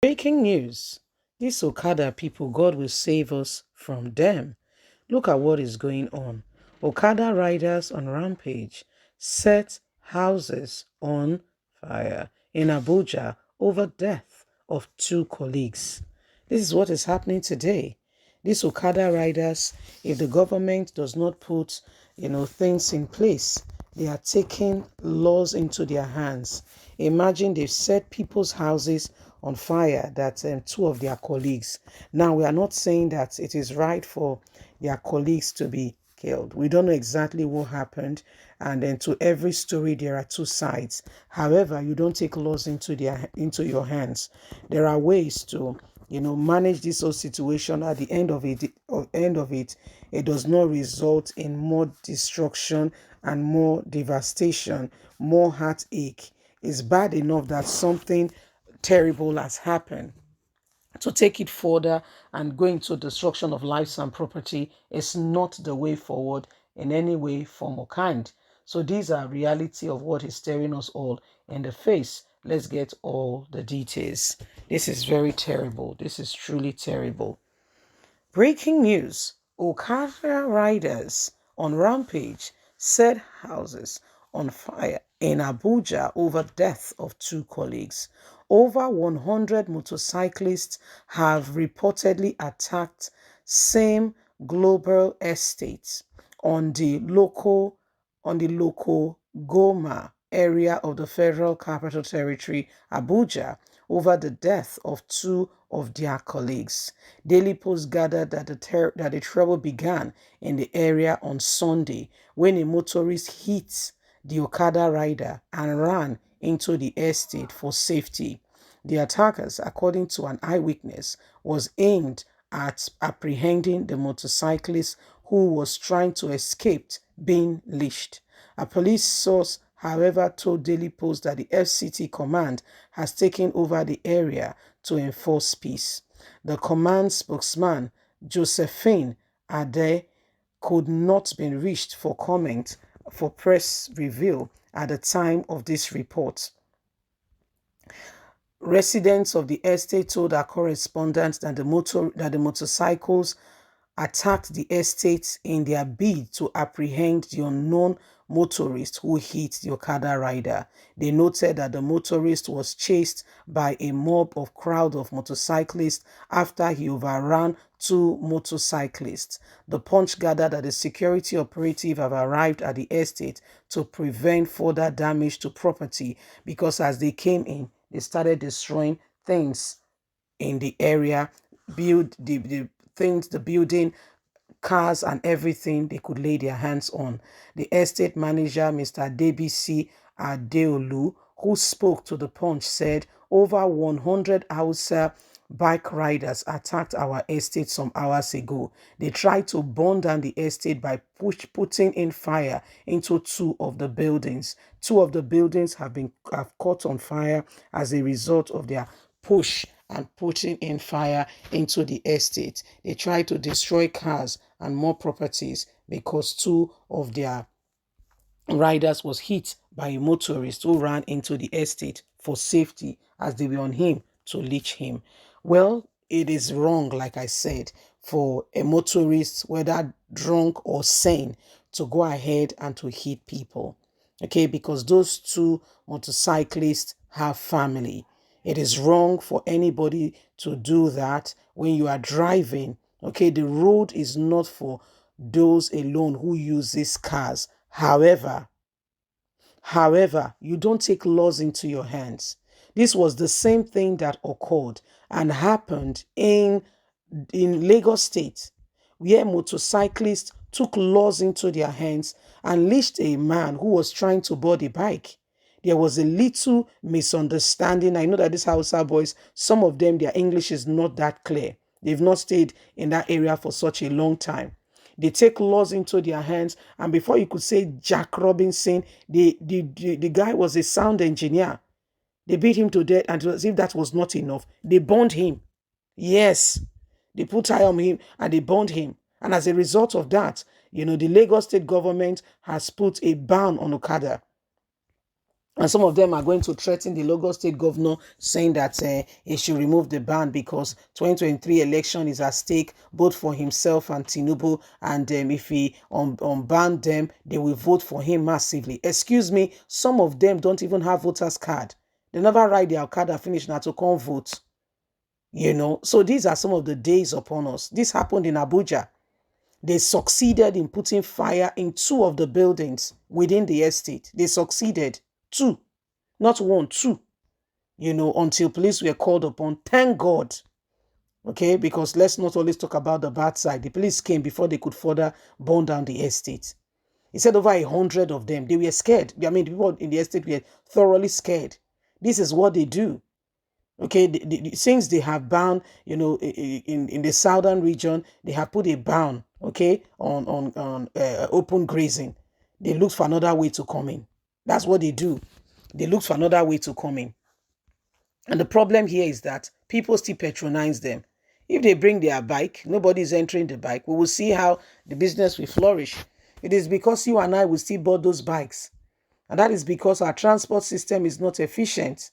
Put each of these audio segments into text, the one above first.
Breaking news. These Okada people, God will save us from them. Look at what is going on. Okada riders on Rampage set houses on fire in Abuja over death of two colleagues. This is what is happening today. These Okada riders, if the government does not put, things in place, they are taking laws into their hands. Imagine they've set people's houses on fire, that two of their colleagues. Now, we are not saying that it is right for their colleagues to be killed. We don't know exactly what happened, and then to every story there are two sides. However, you don't take laws into your hands. There are ways to manage this whole situation. At the end of it, it does not result in more destruction and more devastation, more heartache. It's bad enough that something terrible has happened. To take it further and go into destruction of lives and property is not the way forward in any way, form, or kind. So these are reality of what is staring us all in the face. Let's get all the details. This is very terrible. This is truly terrible. Breaking news. Okada riders on Rampage set houses on fire in Abuja over death of two colleagues. Over 100 motorcyclists have reportedly attacked same global estates on the local Goma area of the Federal Capital Territory, Abuja, over the death of two of their colleagues. Daily Post gathered that the trouble began in the area on Sunday when a motorist hit the Okada rider and ran into the estate for safety. The attackers, according to an eyewitness, was aimed at apprehending the motorcyclist who was trying to escape being lynched. A police source, however, told Daily Post that the FCT command has taken over the area to enforce peace. The command spokesman, Josephine Ade, could not be reached for comment for press review at the time of this report. Residents of the estate told our correspondent that the motorcycles attacked the estate in their bid to apprehend the unknown motorist who hit the Okada rider. They noted that the motorist was chased by a mob of crowd of motorcyclists after he overran two motorcyclists. The Punch gathered that the security operative have arrived at the estate to prevent further damage to property because as they came in, they started destroying things in the area, build the things, the building, cars and everything they could lay their hands on. The estate manager, Mr. Debisi Adeolu, who spoke to the Punch, said over 100 Hausa bike riders attacked our estate some hours ago. They tried to burn down the estate by putting in fire into two of the buildings. Two of the buildings have caught on fire as a result of their push and putting in fire into the estate. They tried to destroy cars and more properties because two of their riders was hit by a motorist who ran into the estate for safety as they were on him to leach him. Well, it is wrong, like I said, for a motorist, whether drunk or sane, to go ahead and to hit people. Okay, because those two motorcyclists have family. It is wrong for anybody to do that when you are driving. Okay, the road is not for those alone who use these cars. However, you don't take laws into your hands. This was the same thing that occurred and happened in Lagos State, where motorcyclists took laws into their hands and lynched a man who was trying to board a bike. There was a little misunderstanding. I know that these Hausa boys, some of them, their English is not that clear. They've not stayed in that area for such a long time. They take laws into their hands, and before you could say Jack Robinson, the guy was a sound engineer. They beat him to death, and as if that was not enough, they burned him. Yes, they put tire on him and they burned him. And as a result of that, the Lagos state government has put a ban on Okada. And some of them are going to threaten the Lagos state governor, saying that he should remove the ban because 2023 election is at stake, both for himself and Tinubu. And if he unban them, they will vote for him massively. Excuse me, some of them don't even have voters card. They never ride the Okada finish now to come vote. So these are some of the days upon us. This happened in Abuja. They succeeded in putting fire in 2 of the buildings within the estate. They succeeded. 2, not 1, 2, until police were called upon. Thank God. Okay, because let's not always talk about the bad side. The police came before they could further burn down the estate. He said over 100 of them. They were scared. I mean, the people in the estate were thoroughly scared. This is what they do. Okay, since they have banned, in the southern region, they have put a ban, okay, on open grazing. They look for another way to come in. That's what they do. They look for another way to come in. And the problem here is that people still patronize them. If they bring their bike, nobody is entering the bike. We will see how the business will flourish. It is because you and I will still board those bikes. And that is because our transport system is not efficient.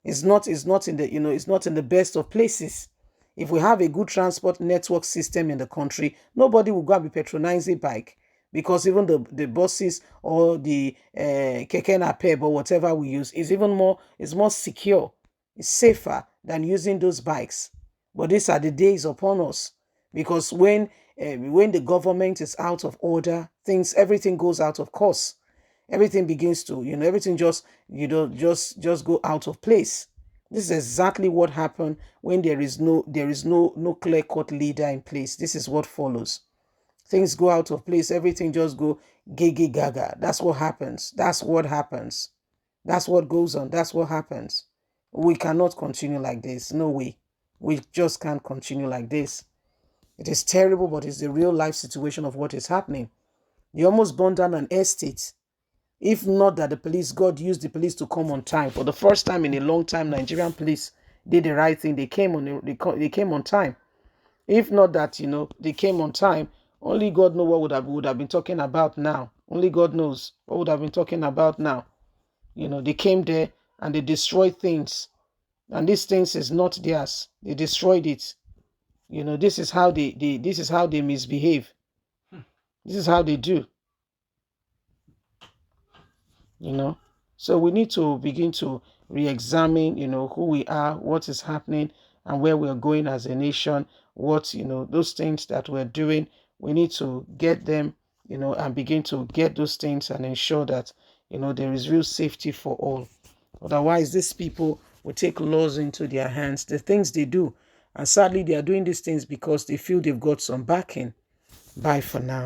It's not in the best of places. If we have a good transport network system in the country, nobody will go and be patronizing bike, because even the buses or the keke napep or whatever we use is more secure, it's safer than using those bikes. But these are the days upon us, because when the government is out of order, everything goes out of course. Everything begins to, everything just go out of place. This is exactly what happened when there is no clear-cut leader in place. This is what follows. Things go out of place. Everything just go gigi gaga. That's what happens. That's what happens. That's what goes on. That's what happens. We cannot continue like this. No way. We just can't continue like this. It is terrible, but it's the real life situation of what is happening. You almost burned down an estate. If not that God used the police to come on time. For the first time in a long time, Nigerian police did the right thing. They came on time. If not that, they came on time, only God knows what would have been talking about now. Only God knows what would have been talking about now. They came there and they destroyed things. And these things is not theirs. They destroyed it. This is how they misbehave. This is how they do. So we need to begin to re-examine, who we are, what is happening, and where we're going as a nation. What, those things that we're doing, we need to get them, and begin to get those things and ensure that, there is real safety for all. Otherwise, these people will take laws into their hands, the things they do. And sadly, they are doing these things because they feel they've got some backing. Bye for now.